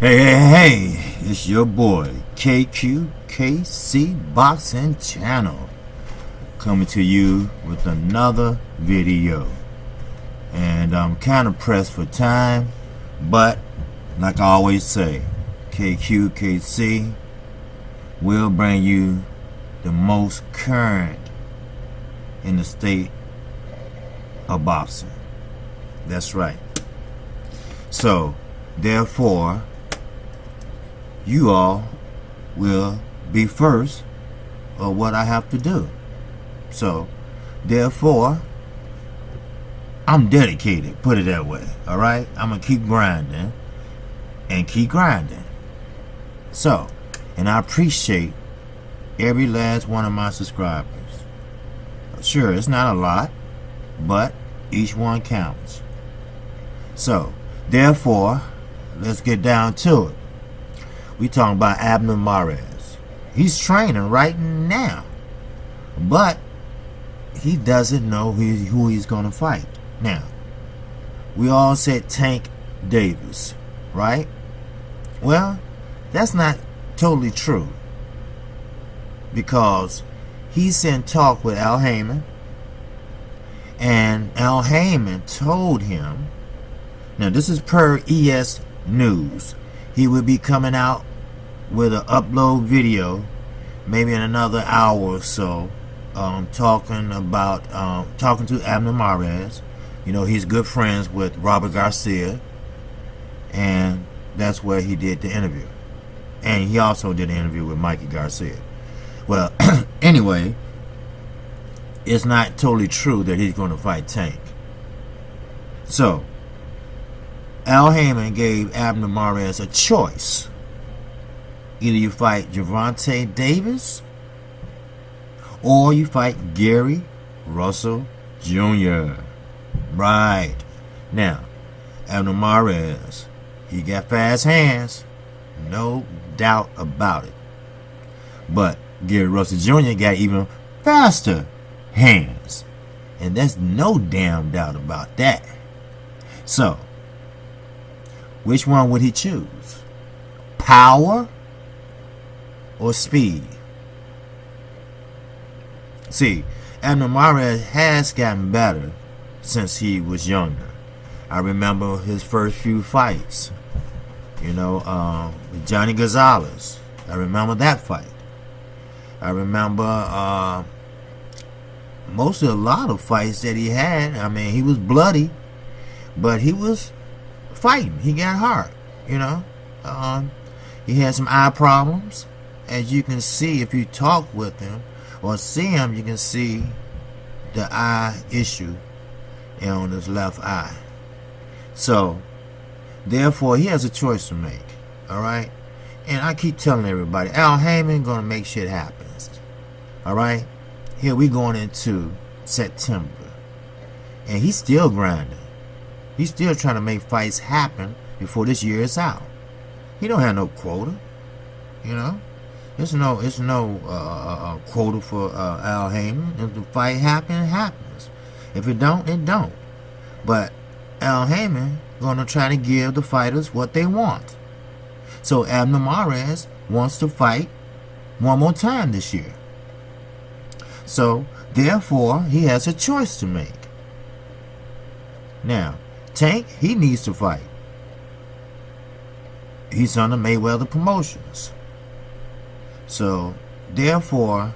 Hey, it's your boy KQKC Boxing Channel coming to you with another video. And I'm kind of pressed for time, but like I always say, KQKC will bring you the most current in the state of boxing. That's right. So, therefore, you all will be first of what I have to do. So, therefore, I'm dedicated, put it that way. Alright? I'm going to keep grinding and keep grinding. So, and I appreciate every last one of my subscribers. Sure, it's not a lot, but each one counts. So, therefore, let's get down to it. We talking about ABNER. He's training right now, but he doesn't know who he's going to fight. Now, we all said Tank Davis, right? Well, that's not totally true, because he's in talk with Al Haymon, and Al Haymon told him, now this is per ES News, he will be coming out with an upload video maybe in another hour or so, talking to ABNER. You know, he's good friends with Mikey Garcia, and that's where he did the interview. And he also did an interview with Mikey Garcia. Well, anyway, it's not totally true that he's going to fight Tank. So, Al Haymon gave ABNER a choice. Either you fight Gervonta Davis or you fight Gary Russell Jr. Right. Now, ABNER, he got fast hands. No doubt about it. But Gary Russell Jr. got even faster hands. And there's no damn doubt about that. So, which one would he choose? Power or speed? See, ABNER has gotten better since he was younger. I remember his first few fights, you know, with Johnny Gonzalez. I remember that fight. I remember a lot of fights that he had. I mean, he was bloody, but he was fighting. He got hurt, you know. He had some eye problems. As you can see, if you talk with him or see him, you can see the eye issue on his left eye. So, therefore, he has a choice to make. Alright? And I keep telling everybody, Al Haymon gonna make shit happen. Alright? Here we going into September. And he's still grinding. He's still trying to make fights happen before this year is out. He don't have no quota. You know? There's no quota for Al Haymon. If the fight happens, it happens. If it don't, it don't. But Al Haymon gonna try to give the fighters what they want. So ABNER wants to fight one more time this year. So therefore, he has a choice to make. Now, Tank, he needs to fight. He's under Mayweather Promotions. So, therefore,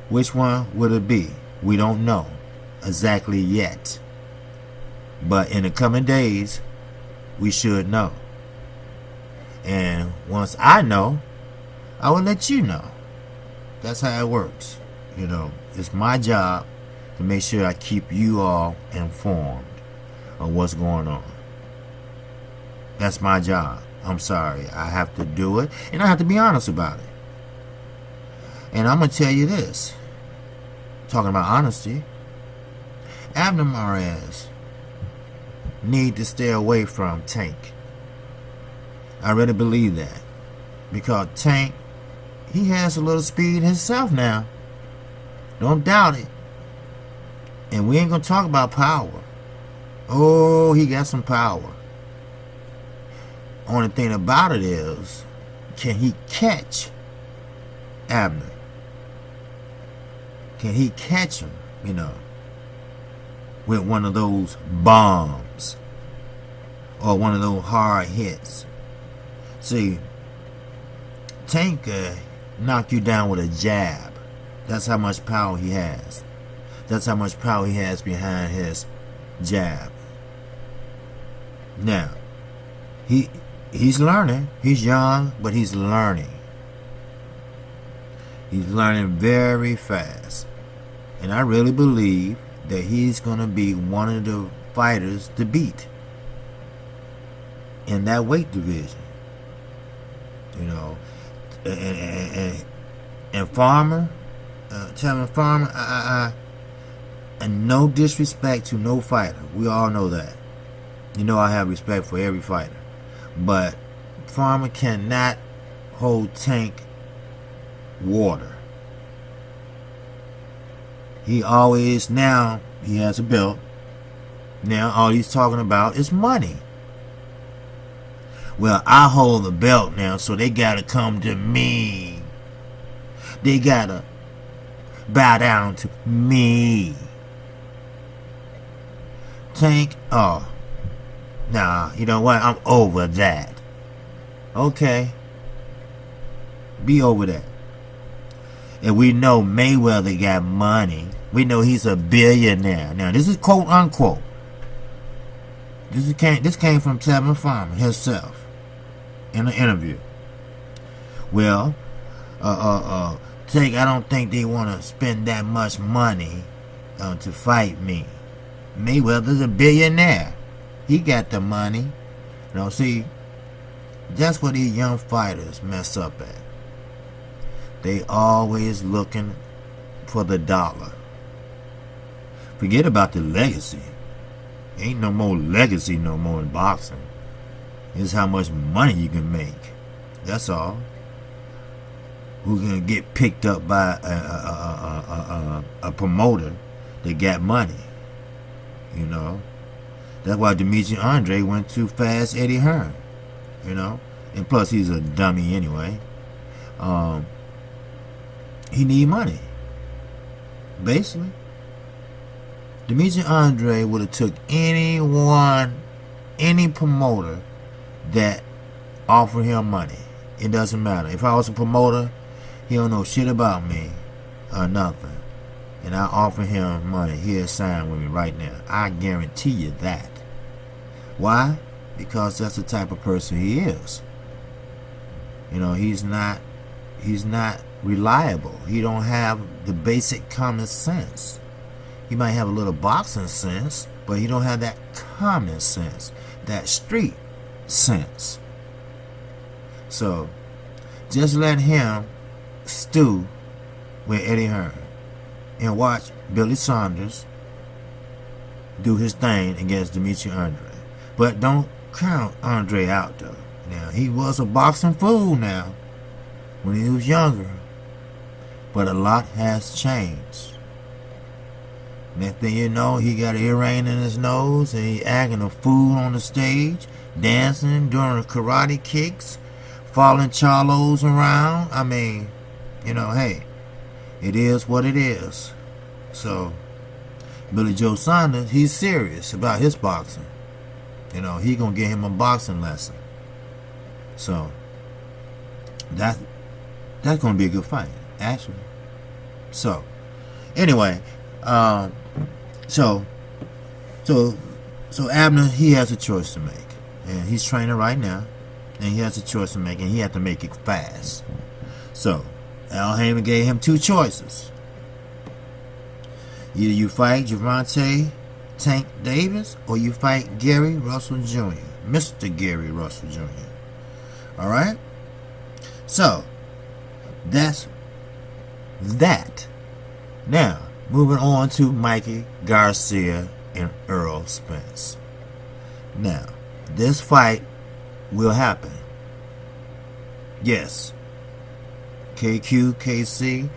which one would it be? We don't know exactly yet. But in the coming days, we should know. And once I know, I will let you know. That's how it works. You know, it's my job to make sure I keep you all informed of what's going on. That's my job. I'm sorry. I have to do it, and I have to be honest about it. And I'm going to tell you this. Talking about honesty, ABNER need to stay away from Tank. I really believe that. Because Tank, he has a little speed himself now. Don't doubt it. And we ain't going to talk about power. Oh, he got some power. only thing about it is, can he catch Abner? Can he catch him, with one of those bombs or one of those hard hits? See, Tank knock you down with a jab. That's how much power he has. That's how much power he has behind his jab. Now, he's learning. He's young, but he's learning. He's learning very fast. And I really believe that he's going to be one of the fighters to beat in that weight division. And Farmer, telling Farmer, and no disrespect to no fighter. We all know that. I have respect for every fighter. But Farmer cannot hold Tank water. He always, now he has a belt. Now all he's talking about is money. Well, I hold the belt now, so they gotta come to me. They gotta bow down to me. Tank, nah, you know what? I'm over that. Okay. Be over that. And we know Mayweather got money. We know he's a billionaire. Now, this is quote unquote. This came from Tevin Farmer himself in an interview. Well, Tank, I don't think they want to spend that much money to fight me. Mayweather's a billionaire. He got the money. See, that's what these young fighters mess up at. They always looking for the dollar. Forget about the legacy. Ain't no more legacy no more in boxing. It's how much money you can make. That's all. Who's gonna get picked up by a promoter that got money? That's why Dimitri Andre went too fast Eddie Hearn. And plus he's a dummy anyway. He need money. Basically. Dimitri Andre would have took any promoter that offered him money. It doesn't matter. If I was a promoter, he don't know shit about me or nothing, and I offer him money, he'll sign with me right now. I guarantee you that. Why? Because that's the type of person he is. He's not reliable. He don't have the basic common sense. He might have a little boxing sense, but he don't have that common sense, that street sense. So just let him stew with Eddie Hearn and watch Billy Saunders do his thing against Dimitri Andre. But don't count Andre out though. Now, he was a boxing fool now when he was younger, but a lot has changed. Next thing you know, he got an earring in his nose and he acting a fool on the stage, dancing, doing karate kicks, following Charlos around. I mean, hey, it is what it is. So, Billy Joe Saunders, he's serious about his boxing. He gonna get him a boxing lesson. So, that's gonna be a good fight, actually. So, anyway, so Abner, he has a choice to make, and he's training right now, and he has a choice to make, and he has to make it fast. So, Al Haymon gave him two choices. Either you fight Gervonta Tank Davis, or you fight Gary Russell Jr., Mr. Gary Russell Jr. Alright? So, that's that. Now, moving on to Mikey Garcia and Earl Spence. Now, this fight will happen. Yes. KC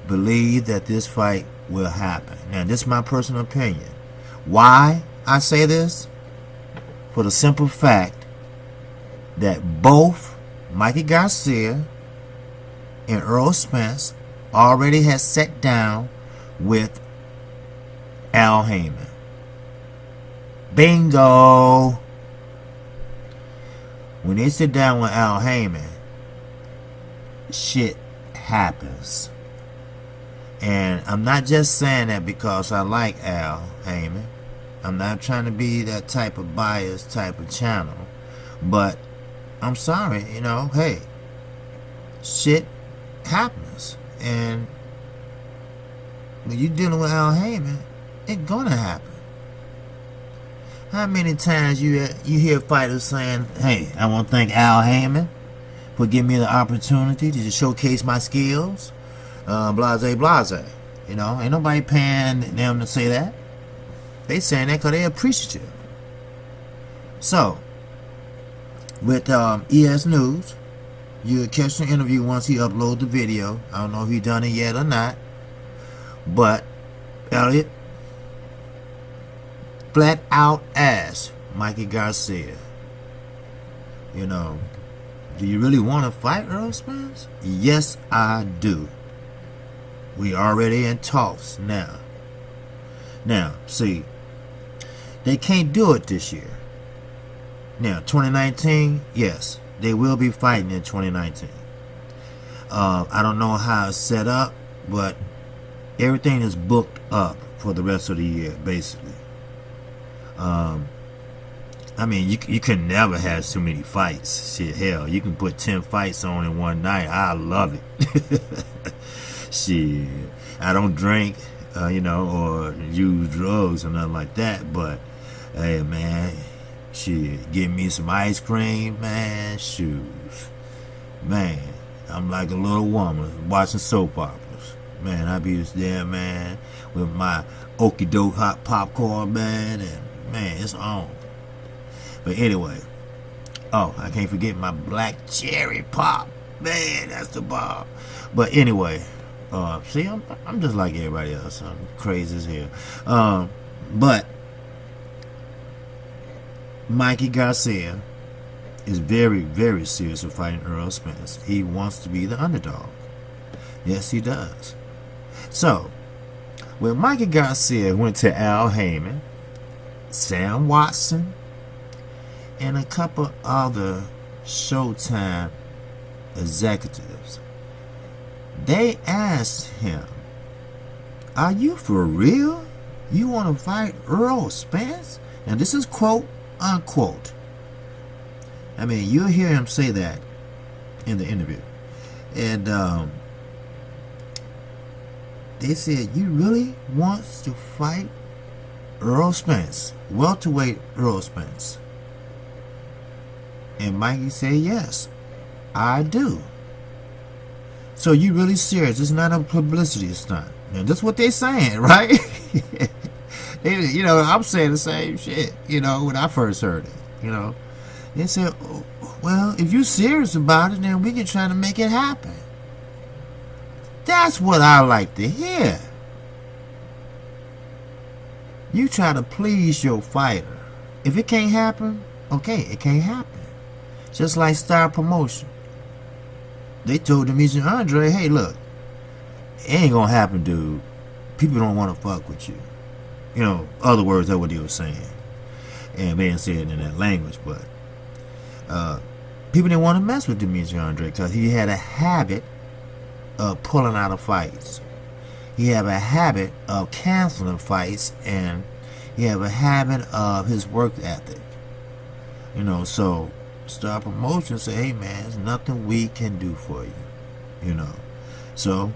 believe that this fight will happen. Now, this is my personal opinion. Why I say this? For the simple fact that both Mikey Garcia and Earl Spence already has sat down with Al Haymon. Bingo! When they sit down with Al Haymon, shit happens. And I'm not just saying that because I like Al Haymon. I'm not trying to be that type of biased type of channel. But I'm sorry, you know, hey, shit happens. And when you're dealing with Al Haymon, it's gonna happen. How many times you hear fighters saying, hey, I want to thank Al Haymon for giving me the opportunity to showcase my skills, blase, blase. You know, ain't nobody paying them to say that. They saying that because they appreciative. So, with ES News, you'll catch the interview once he uploads the video. I don't know if he done it yet or not. But, Elliot flat out asked Mikey Garcia, you know, do you really want to fight Earl Spence? Yes, I do. We already in talks now. Now, see, they can't do it this year. Now, 2019, yes, they will be fighting in 2019. I don't know how it's set up, but everything is booked up for the rest of the year, basically. I mean, you can never have too many fights. Shit, hell, you can put 10 fights on in one night. I love it. Shit, I don't drink, you know, or use drugs or nothing like that. But hey, man, shit, give me some ice cream, man. Shoes, man. I'm like a little woman watching soap operas. Man, I be there, man, with my okie doke hot popcorn, man, and man, it's on. But anyway, oh, I can't forget my black cherry pop. Man, that's the bomb. But anyway, see, I'm just like everybody else. I'm crazy as hell. But Mikey Garcia is very, very serious with fighting Earl Spence. He wants to be the underdog. Yes, he does. So, when Mikey Garcia went to Al Haymon, Sam Watson, and a couple other Showtime executives, they asked him, are you for real? You want to fight Earl Spence? And this is quote unquote. I mean, you'll hear him say that in the interview. And they said, you really want to fight Earl Spence, welterweight Earl Spence? And Mikey said, yes, I do. So you really serious? It's not a publicity stunt. And that's what they're saying, right? You know, I'm saying the same shit, you know, when I first heard it. You know, they said, oh, well, if you're serious about it, then we can try to make it happen. That's what I like to hear. You try to please your fighter. If it can't happen, okay, it can't happen. Just like Star Promotion. They told Demetrius Andre, hey, look, it ain't gonna happen, dude. People don't want to fuck with you. You know, other words, that's what they were saying. And they didn't say it in that language, but people didn't want to mess with Demetrius Andre because he had a habit of pulling out of fights. He had a habit of canceling fights, and he had a habit of his work ethic. You know, so Star Promotion say, hey man, there's nothing we can do for you. You know. So,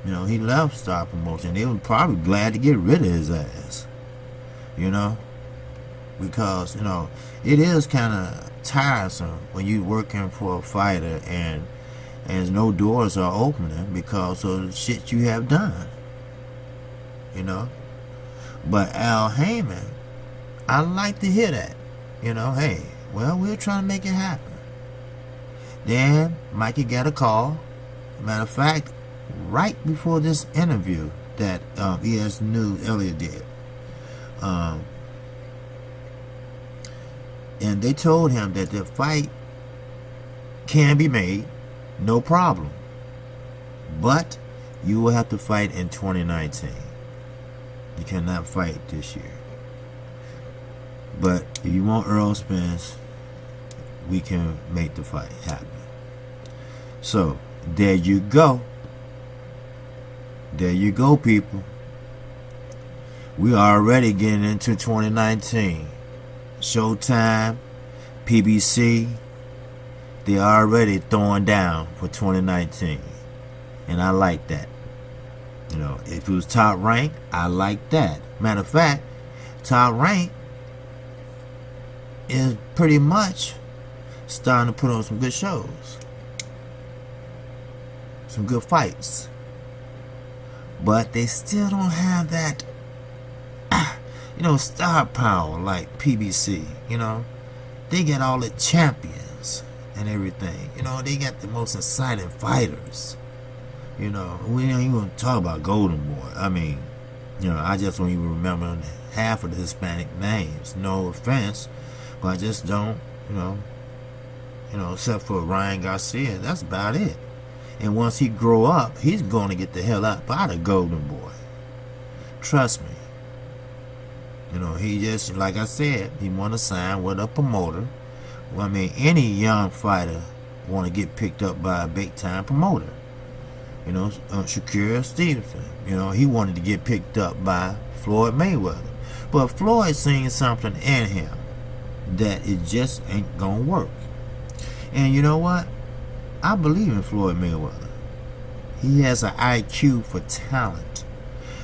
you know, he left Star Promotion. They were probably glad to get rid of his ass. You know? Because, you know, it is kind of tiresome when you're working for a fighter and no doors are opening because of the shit you have done. You know? But Al Haymon, I like to hear that. You know, hey, well, we're trying to make it happen. Then Mikey got a call. Matter of fact, right before this interview that ES News Elliott did, and they told him that the fight can be made, no problem. But you will have to fight in 2019. You cannot fight this year. But if you want Earl Spence, we can make the fight happen. So, there you go. There you go, people. We are already getting into 2019. Showtime, PBC, they're already throwing down for 2019. And I like that. You know, if it was Top Rank, I like that. Matter of fact, Top Rank is pretty much starting to put on some good shows. Some good fights. But they still don't have that, you know, star power like PBC, you know. They get all the champions and everything. You know, they got the most exciting fighters. You know, we ain't even talk about Golden Boy. I mean, you know, I just don't even remember half of the Hispanic names. No offense, but I just don't, you know, except for Ryan Garcia. That's about it. And once he grow up, he's going to get the hell out of Golden Boy. Trust me. You know, he just, like I said, he want to sign with a promoter. Well, I mean, any young fighter want to get picked up by a big-time promoter. You know, Shakur Stevenson, you know, he wanted to get picked up by Floyd Mayweather. But Floyd seen something in him that it just ain't going to work. And you know what? I believe in Floyd Mayweather. He has an IQ for talent.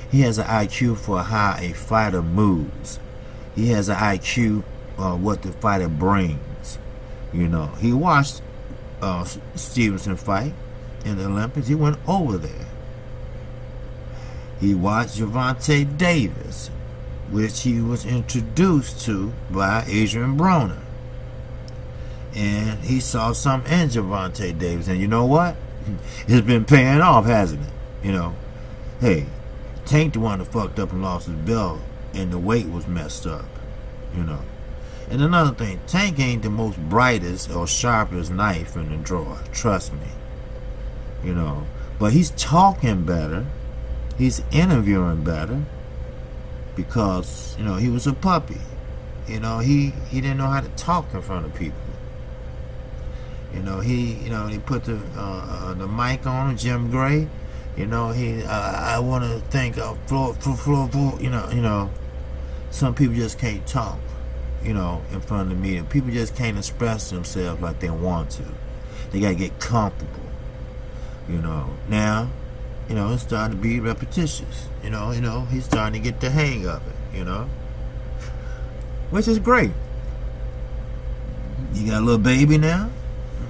He has an IQ for how a fighter moves. He has an IQ what the fighter brings. You know, he watched Stevenson fight in the Olympics. He went over there. He watched Gervonta Davis, which he was introduced to by Adrian Broner. And he saw something in Gervonta Davis. And you know what? It's been paying off, hasn't it? You know, hey, Tank the one that fucked up and lost his belt and the weight was messed up. You know. And another thing, Tank ain't the most brightest or sharpest knife in the drawer. Trust me. You know. But he's talking better. He's interviewing better. Because, you know, he was a puppy. You know, he didn't know how to talk in front of people. You know, he put the mic on Jim Gray. You know, I want to thank Floyd, you know, some people just can't talk, you know, in front of the media. People just can't express themselves like they want to. They got to get comfortable, you know. Now, you know, it's starting to be repetitious. You know, he's starting to get the hang of it, you know, which is great. You got a little baby now,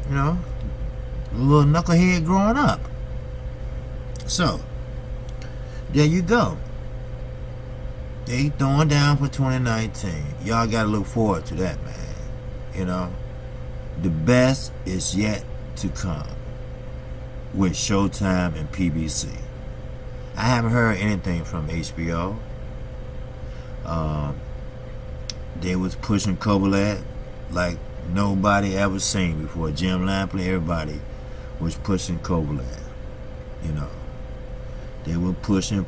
you know, a little knucklehead growing up. So, there you go. They throwing down for 2019. Y'all got to look forward to that, man. You know, the best is yet to come with Showtime and PBC. I haven't heard anything from HBO. They was pushing Kovalev like nobody ever seen before. Jim Lampley, everybody was pushing Kovalev. You know, they were pushing.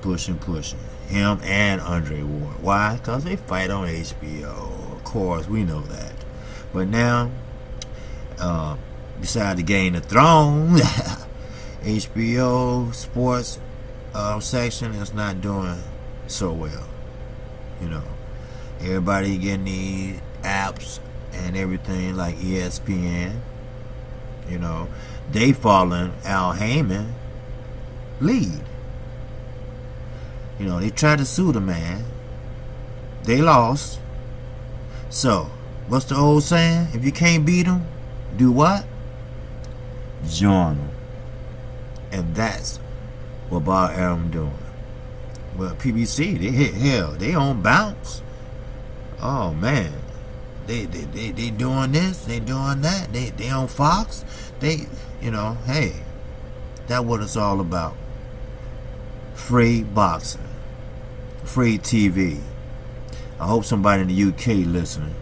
Him and Andre Ward. Why? Because they fight on HBO. Of course, we know that. But now, besides the Game of Thrones, HBO sports section is not doing so well. You know, everybody getting these apps and everything like ESPN. You know, they following Al Heyman lead. You know, they tried to sue the man. They lost. So, what's the old saying? If you can't beat them, do what? Join them. And that's what Bob Arum doing. Well, PBC, they hit hell. They on bounce. Oh, man. They doing this. They doing that. They on Fox. They, you know, hey, that's what it's all about. Free boxing. Free TV. I hope somebody in the UK listening.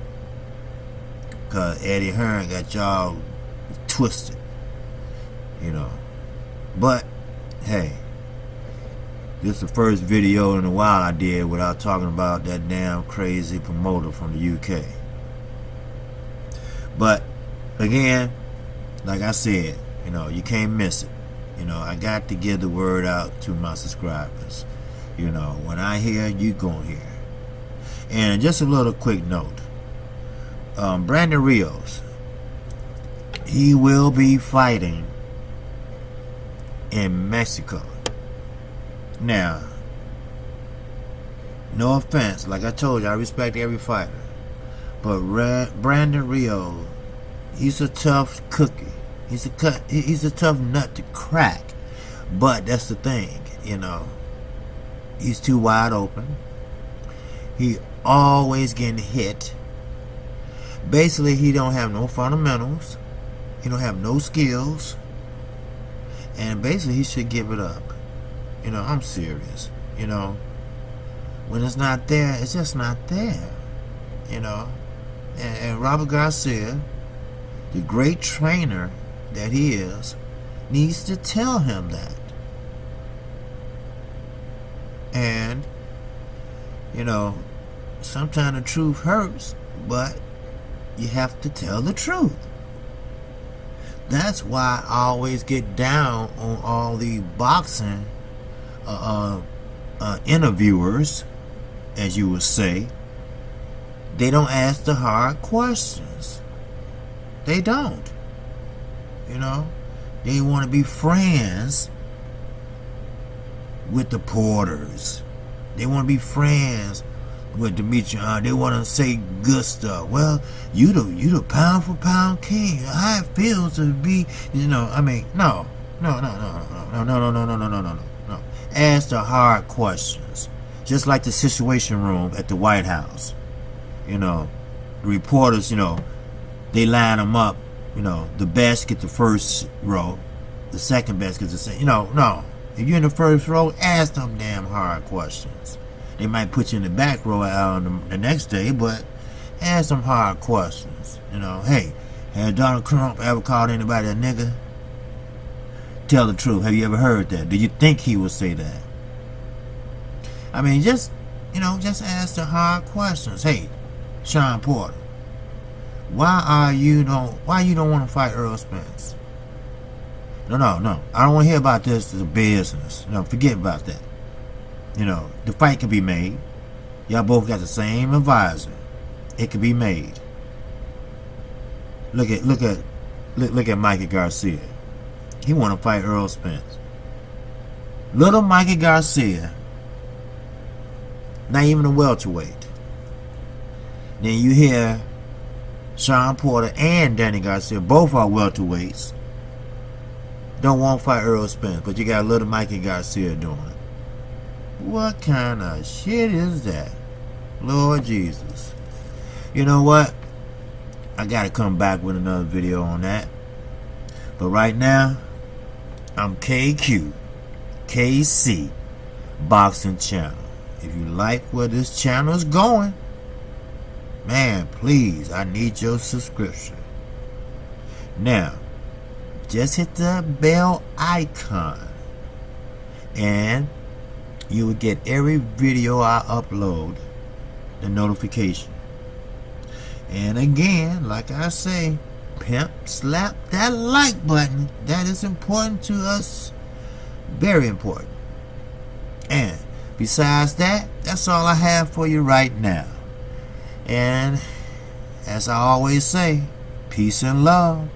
Because Eddie Hearn got y'all twisted, you know. But hey, this is the first video in a while I did without talking about that damn crazy promoter from the UK. But again, like I said, you know, you can't miss it. You know, I got to get the word out to my subscribers. You know, when I hear, you gonna hear. And just a little quick note. Brandon Rios, he will be fighting in Mexico. Now, no offense, like I told you, I respect every fighter. But Brandon Rios, he's a tough cookie. He's a tough nut to crack. But that's the thing, you know. He's too wide open. He always getting hit. Basically, he don't have no fundamentals. He don't have no skills. And basically, he should give it up. You know, I'm serious. You know, when it's not there, it's just not there. You know, and Robert Garcia, the great trainer that he is, needs to tell him that. And, you know, sometimes the truth hurts, but you have to tell the truth. That's why I always get down on all the boxing interviewers, as you would say. They don't ask the hard questions. They don't. You know, they want to be friends with the Porters. They want to be friends with Dimitri. They want to say good stuff. Well, you the pound for pound king. How it feels to be, you know. I mean, no. Ask the hard questions. Just like the Situation Room at the White House. You know, the reporters, you know, they line them up. You know, the best get the first row, the second best gets the second. You know, no. If you're in the first row, ask them damn hard questions. They might put you in the back row the next day, but ask them hard questions. You know, hey, has Donald Trump ever called anybody a nigger? Tell the truth. Have you ever heard that? Do you think he would say that? I mean, just, you know, just ask the hard questions. Hey, Sean Porter, why you don't want to fight Earl Spence? No. I don't want to hear about this as a business. No, forget about that. You know, the fight can be made. Y'all both got the same advisor. It can be made. Look at Mikey Garcia. He want to fight Earl Spence. Little Mikey Garcia, not even a welterweight. Then you hear Sean Porter and Danny Garcia, both are welterweights, don't want to fight Earl Spence, but you got little Mikey Garcia doing it. What kind of shit is that? Lord Jesus. You know what? I gotta come back with another video on that. But right now, I'm KC Boxing Channel. If you like where this channel is going, man, please, I need your subscription. Now, just hit the bell icon and you will get every video I upload, the notification. And again, like I say, pimp slap that like button. That is important to us. Very important. And besides that, that's all I have for you right now. And as I always say, peace and love.